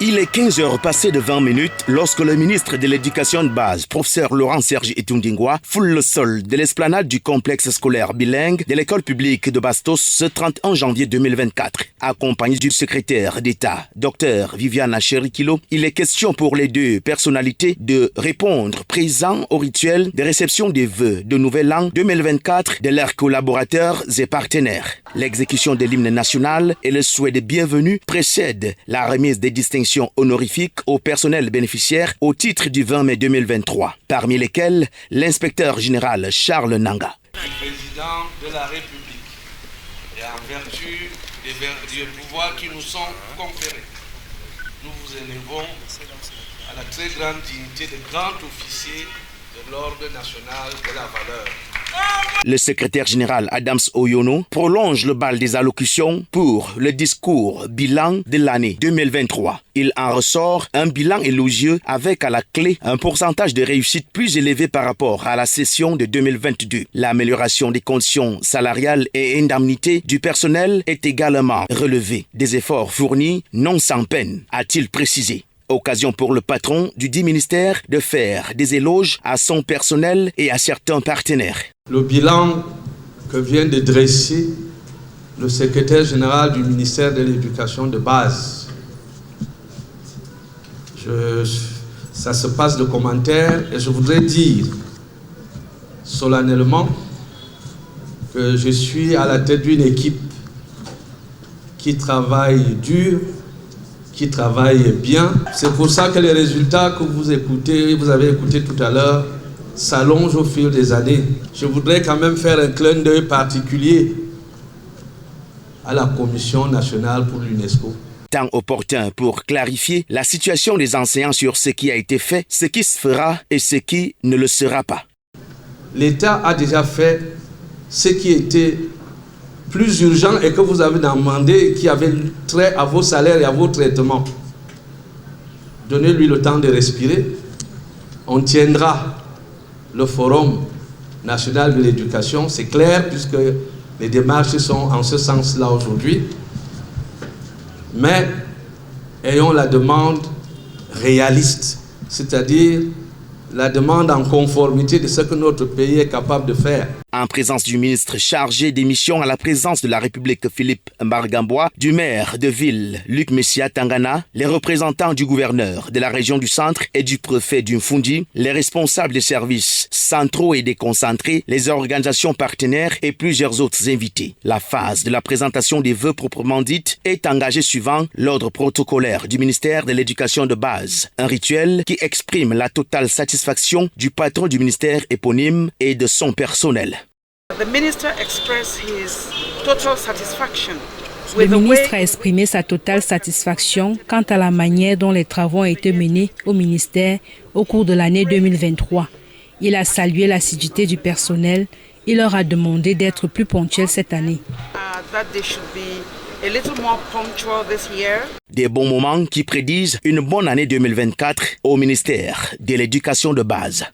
Il est 15h passées de 20 minutes lorsque le ministre de l'Éducation de base, professeur Laurent-Serge Itundingwa, foule le sol de l'esplanade du complexe scolaire bilingue de l'école publique de Bastos ce 31 janvier 2024. Accompagné du secrétaire d'État, Dr Viviane Cherikilo, il est question pour les deux personnalités de répondre présent au rituel de réception des vœux de Nouvel An 2024 de leurs collaborateurs et partenaires. L'exécution de l'hymne national et le souhait de bienvenue précèdent la remise des distinctions honorifiques au personnel bénéficiaire au titre du 20 mai 2023, parmi lesquels l'inspecteur général Charles Nanga. Président de la République, et en vertu des pouvoirs qui nous sont conférés, nous vous élevons à la très grande dignité de grand officier de l'Ordre national de la valeur. Le secrétaire général Adams Oyono prolonge le bal des allocutions pour le discours bilan de l'année 2023. Il en ressort un bilan élogieux avec à la clé un pourcentage de réussite plus élevé par rapport à la session de 2022. L'amélioration des conditions salariales et indemnités du personnel est également relevée. Des efforts fournis non sans peine, a-t-il précisé. Occasion pour le patron du dit ministère de faire des éloges à son personnel et à certains partenaires. Le bilan que vient de dresser le secrétaire général du ministère de l'Éducation de base, ça se passe de commentaires et je voudrais dire solennellement que je suis à la tête d'une équipe qui travaille dur, qui travaille bien. C'est pour ça que les résultats que vous avez écoutés tout à l'heure, s'allongent au fil des années. Je voudrais quand même faire un clin d'œil particulier à la Commission nationale pour l'UNESCO. Temps opportun pour clarifier la situation des enseignants sur ce qui a été fait, ce qui se fera et ce qui ne le sera pas. L'État a déjà fait ce qui était plus urgent et que vous avez demandé, qui avait trait à vos salaires et à vos traitements. Donnez-lui le temps de respirer. On tiendra le Forum national de l'éducation, c'est clair, puisque les démarches sont en ce sens-là aujourd'hui. Mais ayons la demande réaliste, c'est-à-dire la demande en conformité de ce que notre pays est capable de faire. En présence du ministre chargé des missions à la présidence de la République Philippe Mbargambois, du maire de ville Luc Messia Tangana, les représentants du gouverneur de la région du centre et du préfet du Mfundi, les responsables des services centraux et déconcentrés, les organisations partenaires et plusieurs autres invités. La phase de la présentation des vœux proprement dite est engagée suivant l'ordre protocolaire du ministère de l'Éducation de base, un rituel qui exprime la totale satisfaction du patron du ministère éponyme et de son personnel. Le ministre a exprimé sa totale satisfaction quant à la manière dont les travaux ont été menés au ministère au cours de l'année 2023. Il a salué l'assiduité du personnel. Il leur a demandé d'être plus ponctuels cette année. Des bons moments qui prédisent une bonne année 2024 au ministère de l'Éducation de base.